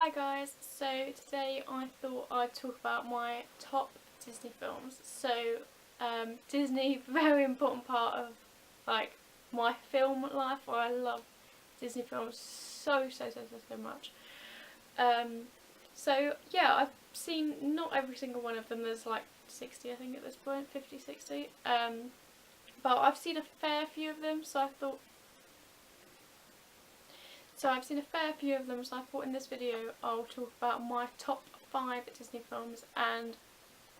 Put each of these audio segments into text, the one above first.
Hi guys, so today I thought I'd talk about my top Disney films. So Disney, very important part of like my film life, where I love Disney films so much. So yeah, I've seen not every single one of them. There's like 60 I think at this point, 50, 60. But I've seen a fair few of them, so I've seen a fair few of them, so I thought in this video I'll talk about my top 5 Disney films and,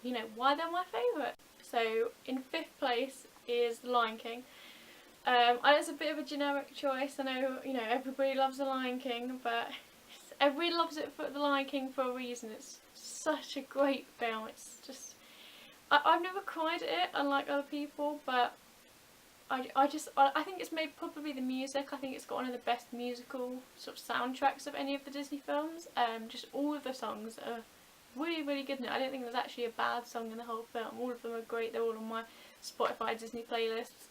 you know, why they're my favourite. So in 5th place is The Lion King. And it's a bit of a generic choice. I know, you know, everybody loves The Lion King, but everybody loves it for The Lion King for a reason. It's such a great film. It's just, I've never cried at it, unlike other people, but I think it's made probably the music. I think it's got one of the best musical sort of soundtracks of any of the Disney films. Just all of the songs are really good in it. I don't think there's actually a bad song in the whole film. All of them are great. They're all on my Spotify Disney playlists.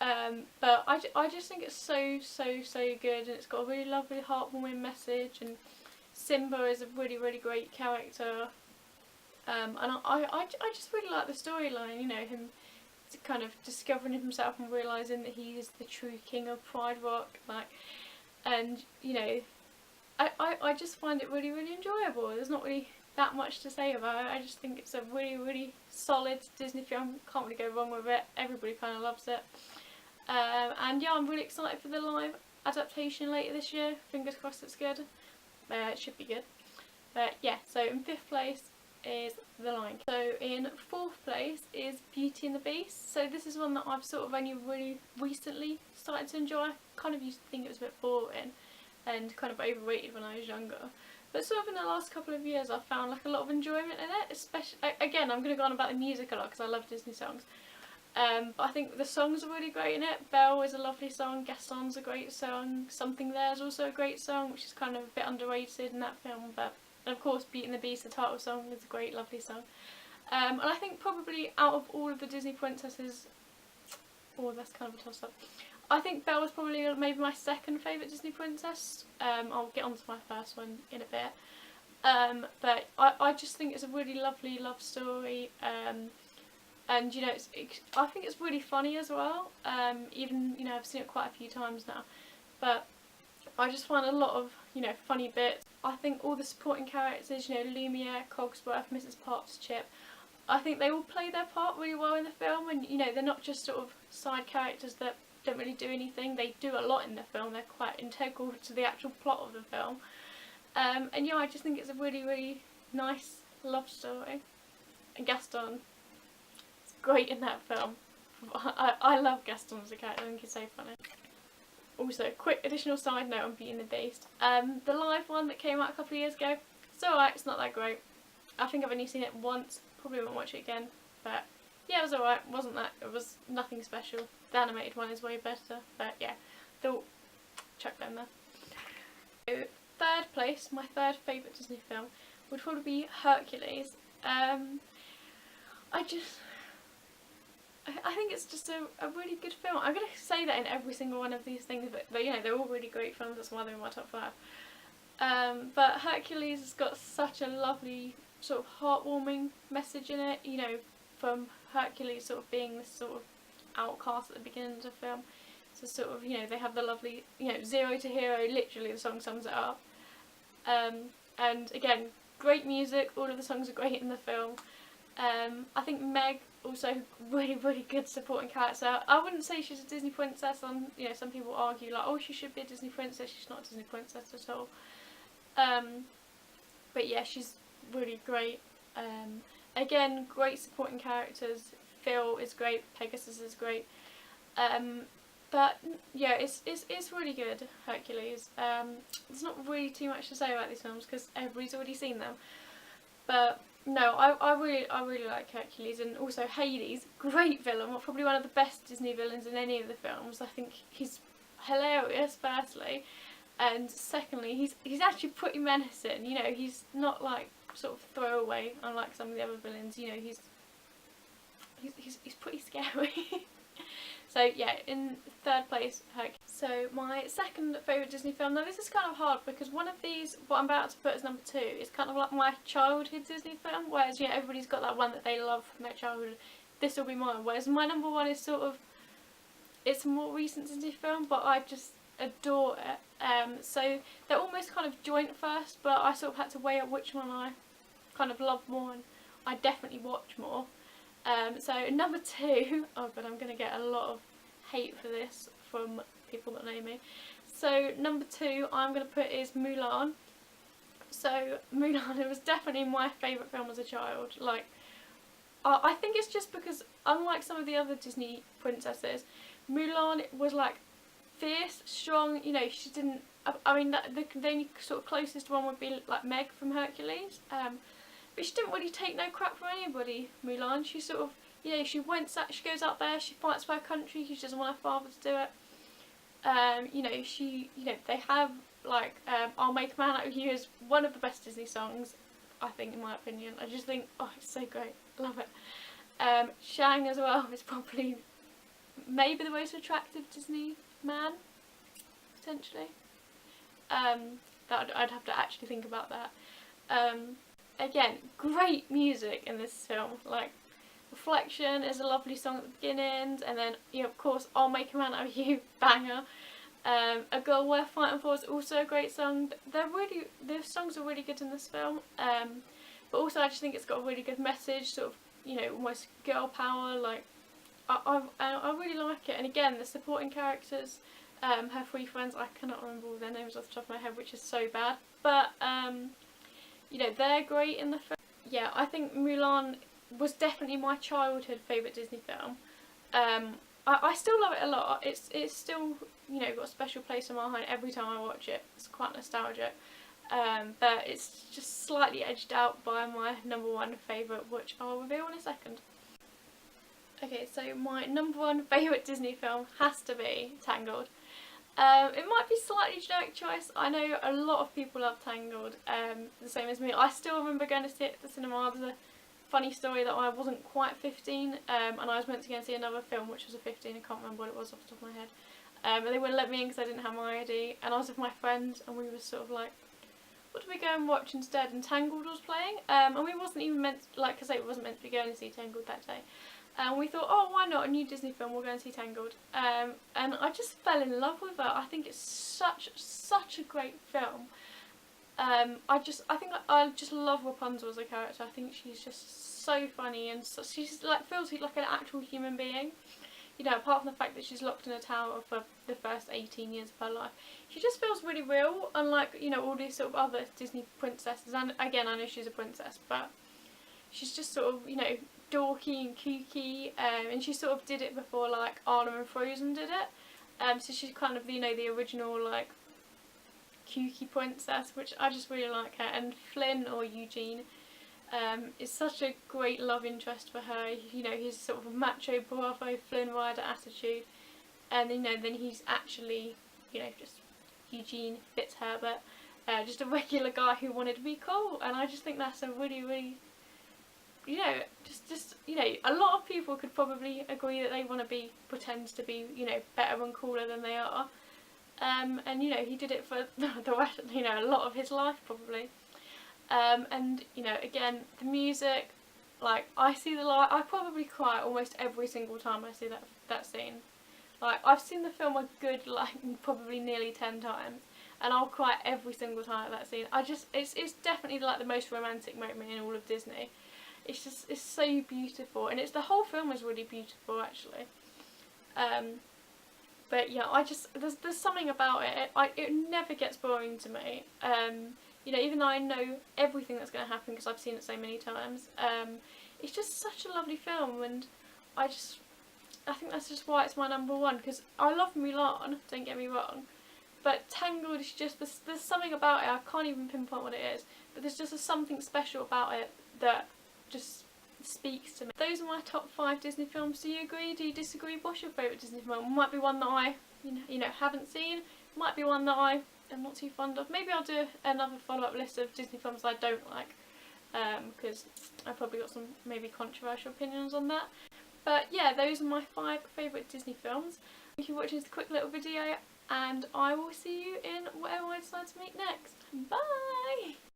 But I just think it's so good, and it's got a really lovely heartwarming message, and Simba is a really great character. And I just really like the storyline, you know, him kind of discovering himself and realising that he is the true king of Pride Rock, like, and you know, I just find it really enjoyable. There's not really that much to say about it. I just think it's a really solid Disney film. Can't really go wrong with it. Everybody kind of loves it. And yeah, I'm really excited for the live adaptation later this year. Fingers crossed it's good. It should be good. But yeah, so in 5th place is The Lion King. So in 4th place is Beauty and the Beast. So this is one that I've sort of only really recently started to enjoy. I kind of used to think it was a bit boring and kind of overrated when I was younger. But sort of in the last couple of years I've found like a lot of enjoyment in it. Especially, again, I'm going to go on about the music a lot because I love Disney songs. But I think the songs are really great in it. Belle is a lovely song, Gaston's a great song, Something There is also a great song, which is kind of a bit underrated in that film, but and of course Beauty and the Beast, the title song, is a great lovely song. And I think probably out of all of the Disney princesses, oh, that's kind of a toss up, I think Belle was probably maybe my second favourite Disney princess. I'll get on to my first one in a bit. But I just think it's a really lovely love story. And you know, I think it's really funny as well. Even, you know, I've seen it quite a few times now, but I just find a lot of, you know, funny bits. I think all the supporting characters, you know, Lumiere, Cogsworth, Mrs. Potts, Chip, I think they all play their part really well in the film, and you know, they're not just sort of side characters that don't really do anything. They do a lot in the film. They're quite integral to the actual plot of the film. And yeah, I just think it's a really nice love story. And Gaston, great in that film. I love Gaston as a character. I think he's so funny. Also, quick additional side note on Beauty and the Beast. The live one that came out a couple of years ago, it's alright, it's not that great. I think I've only seen it once, probably won't watch it again, but yeah, it was alright. It was nothing special. The animated one is way better, but yeah, thought chuck them there. So, 3rd place, my 3rd favourite Disney film, would probably be Hercules. I think it's just a really good film. I'm going to say that in every single one of these things, but you know, they're all really great films, that's why they're in my top 5. But Hercules has got such a lovely sort of heartwarming message in it, you know, from Hercules sort of being this sort of outcast at the beginning of the film. So sort of, you know, they have the lovely, you know, Zero to Hero, literally the song sums it up. And again, great music, all of the songs are great in the film. I think Meg, also really good supporting character. I wouldn't say she's a Disney princess. You know, some people argue like, oh, she should be a Disney princess. She's not a Disney princess at all. But yeah, she's really great. Again, great supporting characters. Phil is great. Pegasus is great. But yeah, it's really good, Hercules. There's not really too much to say about these films because everybody's already seen them. But no, I really like Hercules, and also Hades, great villain, probably one of the best Disney villains in any of the films. I think he's hilarious, firstly, and secondly, he's actually pretty menacing. You know, he's not like sort of throwaway, unlike some of the other villains. You know, he's pretty scary. So yeah, in third place, Hercules. So my second favourite Disney film, now this is kind of hard because one of these, what I'm about to put as number 2, is kind of like my childhood Disney film, whereas everybody's got that one that they love from their childhood. This will be mine, whereas my number 1 is sort of, it's a more recent Disney film, but I just adore it. So they're almost kind of joint first, but I sort of had to weigh up which one I kind of love more and I definitely watch more. So number 2, oh god, I'm going to get a lot of hate for this from people that know me. So number 2 I'm going to put is Mulan. So Mulan, it was definitely my favourite film as a child. Like, I think it's just because, unlike some of the other Disney princesses, Mulan was like fierce, strong, she didn't, I mean, the only sort of closest one would be like Meg from Hercules, but she didn't really take no crap from anybody, Mulan. She sort of, she goes out there, she fights for her country, she doesn't want her father to do it. They have, like, I'll Make a Man Out of You is one of the best Disney songs, I think, in my opinion. I just think, oh, it's so great, love it. Shang as well is probably maybe the most attractive Disney man, potentially. I'd have to actually think about that. Again, great music in this film. Like, Reflection is a lovely song at the beginning, and then, of course, I'll Make a Man Out of You, banger. A Girl Worth Fighting For is also a great song. The songs are really good in this film. But also I just think it's got a really good message, sort of, almost girl power. Like, I really like it. And again, the supporting characters, her 3 friends, I cannot remember all their names off the top of my head, which is so bad. But, they're great in the film. Yeah, I think Mulan was definitely my childhood favourite Disney film. I still love it a lot. It's still, got a special place in my heart every time I watch it. It's quite nostalgic. But it's just slightly edged out by my number 1 favourite, which I'll reveal in a second. Okay, so my number 1 favourite Disney film has to be Tangled. It might be a slightly generic choice. I know a lot of people love Tangled, the same as me. I still remember going to see it at the cinema. There's a funny story that I wasn't quite 15, and I was meant to go and see another film which was a 15, I can't remember what it was off the top of my head. And they wouldn't let me in because I didn't have my ID, and I was with my friend and we were sort of like, what do we go and watch instead? And Tangled was playing, and we wasn't even meant, like I say, we wasn't meant to be going to see Tangled that day. And we thought, oh, why not, a new Disney film, we'll go and see Tangled. And I just fell in love with her. I think it's such a great film. I think I just love Rapunzel as a character. I think she's just so funny, and she's like, feels like an actual human being. Apart from the fact that she's locked in a tower for the first 18 years of her life, she just feels really real, unlike, all these sort of other Disney princesses. And again, I know she's a princess, but she's just sort of, dorky and kooky, and she sort of did it before, like, Anna and Frozen did it. So she's kind of, the original, like, kooky princess, which I just really like her. And Flynn, or Eugene, is such a great love interest for her. He's sort of a macho bravo Flynn Rider attitude, and then he's actually, just Eugene fits her, but just a regular guy who wanted to be cool. And I just think that's a really, really, a lot of people could probably agree that they want to pretend to be, better and cooler than they are. And he did it for the rest, a lot of his life probably. And again, the music, like, I see the light, I probably cry almost every single time I see that scene. Like, I've seen the film a good, like, probably nearly 10 times, and I'll cry every single time at that scene. It's definitely like the most romantic moment in all of Disney. It's so beautiful, and the whole film is really beautiful actually. But yeah, there's something about it. It never gets boring to me. Even though I know everything that's going to happen because I've seen it so many times. It's just such a lovely film, and I think that's just why it's my number 1, because I love Mulan, don't get me wrong, but Tangled is just, there's something about it, I can't even pinpoint what it is, but there's just something special about it that just speaks to me. Those are my top 5 Disney films. Do you agree? Do you disagree? What's your favourite Disney film? Might be one that I, haven't seen. Might be one that I am not too fond of. Maybe I'll do another follow-up list of Disney films I don't like, because I've probably got some maybe controversial opinions on that. But yeah, those are my 5 favourite Disney films. Thank you for watching this quick little video, and I will see you in whatever I decide to make next. Bye!